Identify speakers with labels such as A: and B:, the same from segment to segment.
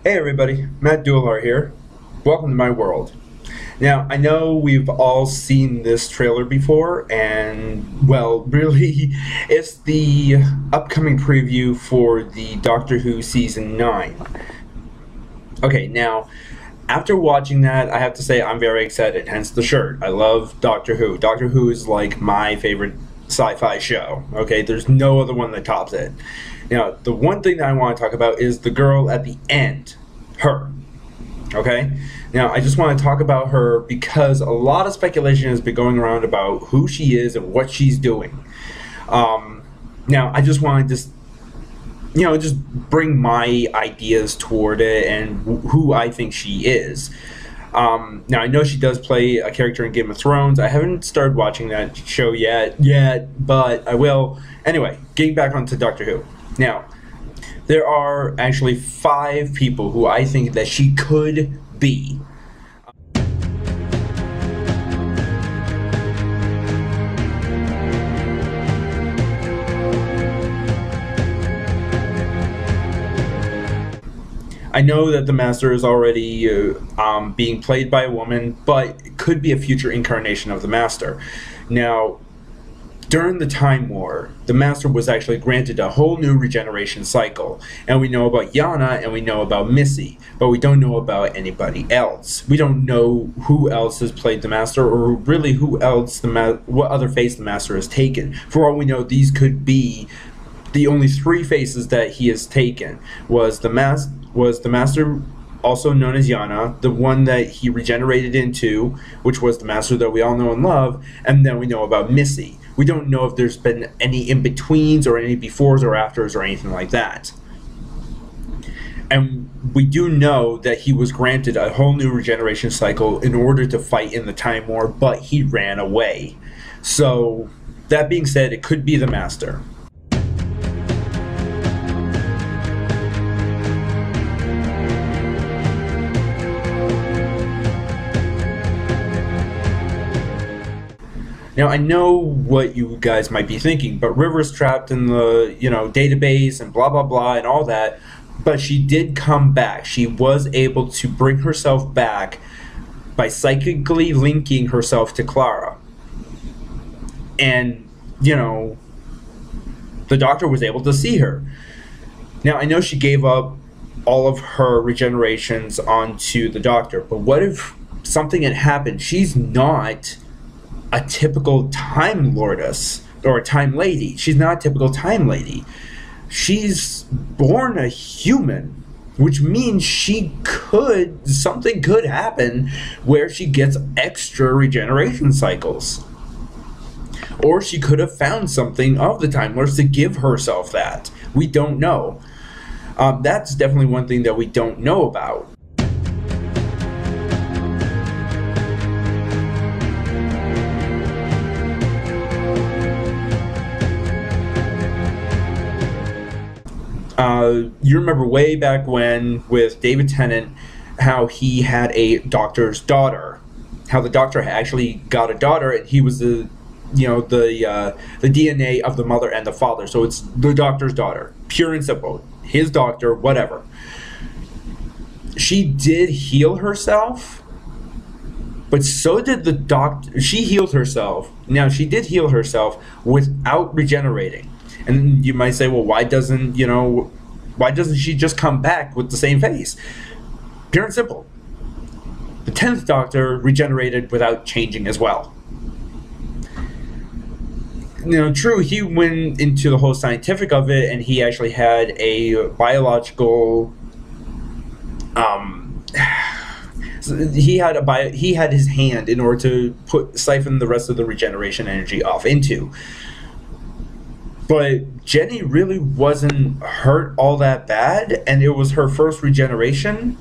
A: Hey everybody, Matt Duelar here. Welcome to my world. Now, I know we've all seen this trailer before, and, well, really, it's the upcoming preview for the Doctor Who Season 9. Okay, now, after watching that, I have to say I'm very excited, hence the shirt. I love Doctor Who. Doctor Who is like my favorite sci-fi show, okay? There's no other one that tops it. Now, the one thing that I want to talk about is the girl at the end. Her. Okay? Now, I just want to talk about her because a lot of speculation has been going around about who she is and what she's doing. Now, I just want to just bring my ideas toward it and who I think she is. Now, I know she does play a character in Game of Thrones. I haven't started watching that show yet, but I will. Anyway, getting back onto Doctor Who. Now, there are actually 5 people who I think that she could be. I know that the Master is already being played by a woman, but it could be a future incarnation of the Master. Now, during the Time War, the Master was actually granted a whole new regeneration cycle. And we know about Yana and we know about Missy, but we don't know about anybody else. We don't know who else has played the Master, or really who else what other face the Master has taken. For all we know, these could be the only 3 faces that he has taken. Was the Master, also known as Yana, the one that he regenerated into, which was the Master that we all know and love, and then we know about Missy. We don't know if there's been any in-betweens or any befores or afters or anything like that. And we do know that he was granted a whole new regeneration cycle in order to fight in the Time War, but he ran away. So, that being said, it could be the Master. Now, I know what you guys might be thinking, but River's trapped in the, database and blah, blah, blah, and all that, but she did come back. She was able to bring herself back by psychically linking herself to Clara. And, the Doctor was able to see her. Now, I know she gave up all of her regenerations onto the Doctor, but what if something had happened? She's not a typical Time Lordess or a Time Lady. She's not a typical Time Lady. She's born a human, which means something could happen where she gets extra regeneration cycles. Or she could have found something of the Time Lords to give herself that. We don't know. That's definitely one thing that we don't know about. You remember way back when with David Tennant, how he had a doctor's daughter, how the Doctor actually got a daughter, and he was the DNA of the mother and the father. So it's the Doctor's daughter, pure and simple. His doctor, whatever. She did heal herself, but so did the Doctor. She healed herself. Now, she did heal herself without regenerating. And you might say, well, why doesn't she just come back with the same face? Pure and simple. The 10th Doctor regenerated without changing as well. True, he went into the whole scientific of it, and he actually had a biological he had his hand in order to siphon the rest of the regeneration energy off into. But Jenny really wasn't hurt all that bad, and it was her first regeneration.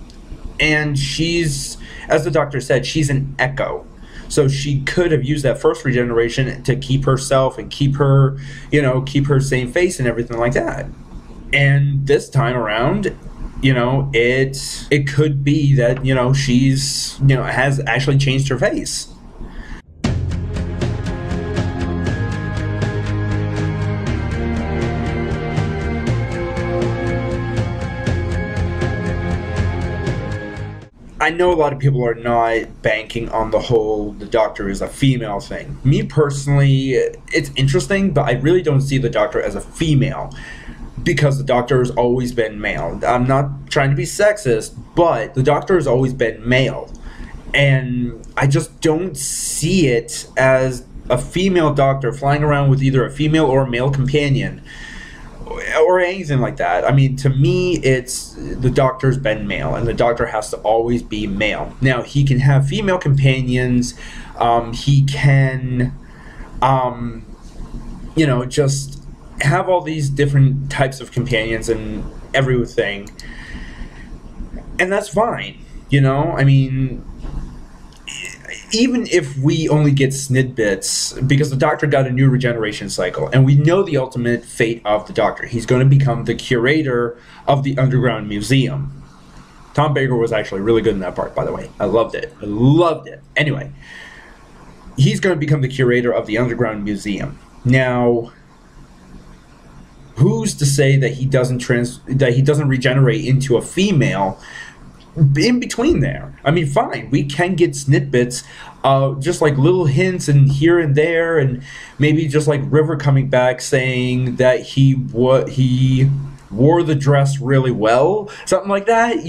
A: And she's, as the Doctor said, she's an echo. So she could have used that first regeneration to keep herself and keep her same face and everything like that. And this time around, it could be that, she's, has actually changed her face. I know a lot of people are not banking on the whole the Doctor is a female thing. Me personally, it's interesting, but I really don't see the Doctor as a female because the Doctor has always been male. I'm not trying to be sexist, but the Doctor has always been male. And I just don't see it as a female Doctor flying around with either a female or a male companion or anything like that. I mean, to me, it's the Doctor's been male, and the Doctor has to always be male. Now, he can have female companions. He can, just have all these different types of companions and everything, and that's fine. I mean, even if we only get snippets, because the Doctor got a new regeneration cycle, and we know the ultimate fate of the Doctor. He's going to become the curator of the Underground Museum. Tom Baker was actually really good in that part, by the way. I loved it. Anyway, he's going to become the curator of the Underground Museum. Now, who's to say that he doesn't regenerate into a female in between there? I mean, fine, we can get snippets, just like little hints and here and there, and maybe just like River coming back saying that he wore the dress really well, something like that,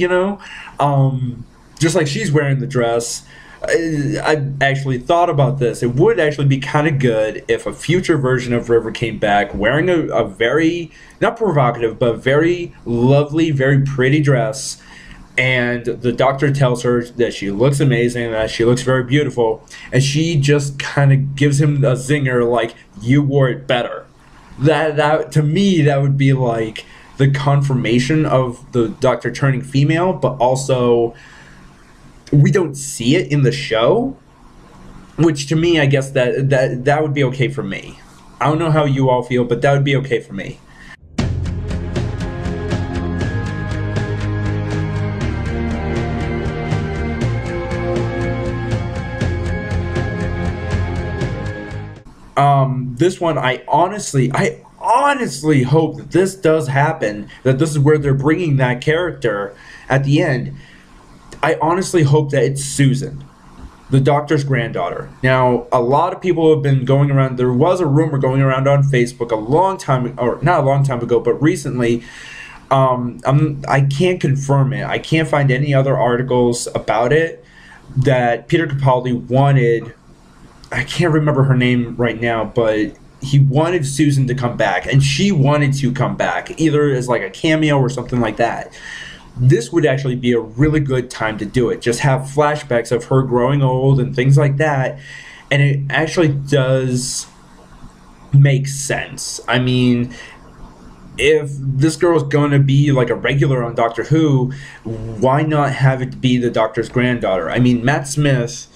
A: just like she's wearing the dress. I actually thought about this. It would actually be kind of good if a future version of River came back wearing a very, not provocative, but very lovely, very pretty dress, and the Doctor tells her that she looks amazing, that she looks very beautiful, and she just kind of gives him a zinger like, you wore it better. That to me, that would be like the confirmation of the Doctor turning female, but also we don't see it in the show, which to me, I guess that would be okay for me. I don't know how you all feel, but that would be okay for me. This one, I honestly hope that this does happen, that this is where they're bringing that character at the end. I honestly hope that it's Susan, the Doctor's granddaughter. Now, a lot of people have been going around, there was a rumor going around on Facebook a long time, or not a long time ago, but recently. I can't confirm it. I can't find any other articles about it, that Peter Capaldi wanted, I can't remember her name right now, but he wanted Susan to come back, and she wanted to come back, either as like a cameo or something like that. This would actually be a really good time to do it. Just have flashbacks of her growing old and things like that, and it actually does make sense. I mean, if this girl's going to be like a regular on Doctor Who, why not have it be the Doctor's granddaughter? I mean, Matt Smith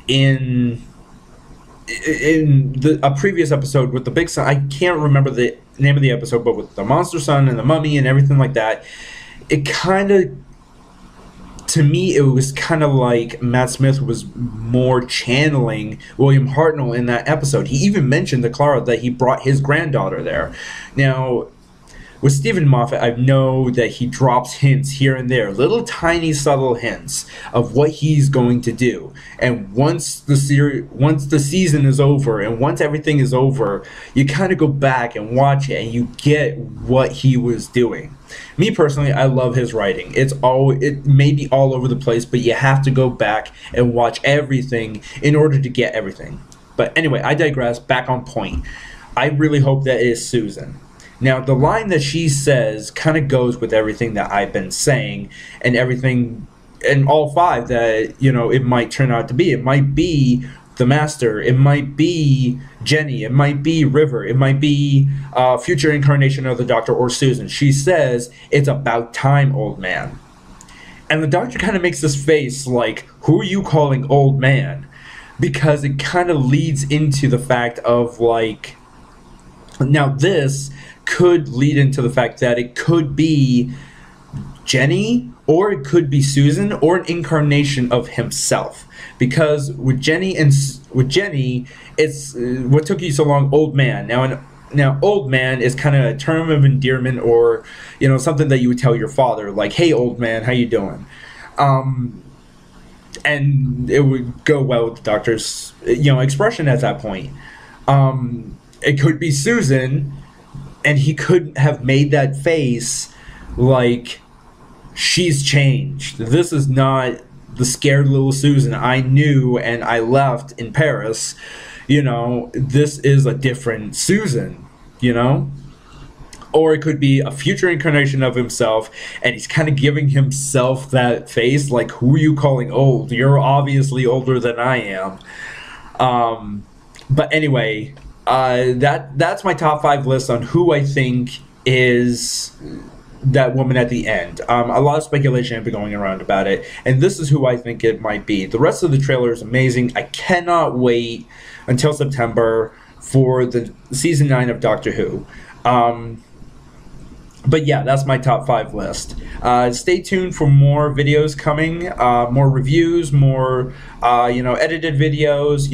A: in a previous episode with the big son, I can't remember the name of the episode, but with the monster son and the mummy and everything like that, it kind of, to me, it was kind of like Matt Smith was more channeling William Hartnell in that episode. He even mentioned to Clara that he brought his granddaughter there. Now, with Stephen Moffat, I know that he drops hints here and there, little tiny subtle hints of what he's going to do. And once the season is over, and once everything is over, you kind of go back and watch it, and you get what he was doing. Me personally, I love his writing. It may be all over the place, but you have to go back and watch everything in order to get everything. But anyway, I digress. Back on point. I really hope that it is Susan. Now, the line that she says kind of goes with everything that I've been saying, and everything, and all five that, it might turn out to be. It might be the Master, it might be Jenny, it might be River, it might be future incarnation of the Doctor or Susan. She says, it's about time, old man. And the Doctor kind of makes this face like, who are you calling old man? Because it kind of leads into the fact of like, now this could lead into the fact that it could be Jenny, or it could be Susan, or an incarnation of himself. Because with Jenny, it's what took you so long, old man. Now old man is kind of a term of endearment, or something that you would tell your father, like, hey, old man, how you doing? and it would go well with the Doctor's, expression at that point. It could be Susan, and he could have made that face like she's changed. This is not the scared little Susan I knew and I left in Paris. This is a different Susan, Or it could be a future incarnation of himself, and he's kind of giving himself that face, like, who are you calling old? You're obviously older than I am. But anyway, that's my top 5 list on who I think is that woman at the end. A lot of speculation has been going around about it, and this is who I think it might be. The rest of the trailer is amazing. I cannot wait until September for the season 9 of Doctor Who. But yeah, that's my top 5 list. Stay tuned for more videos coming, more reviews, more edited videos.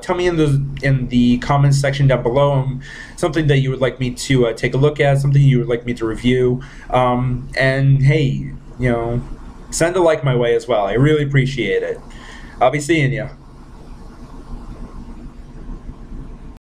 A: Tell me in the comments section down below something that you would like me to take a look at, something you would like me to review, and hey, send a like my way as well. I really appreciate it. I'll be seeing you.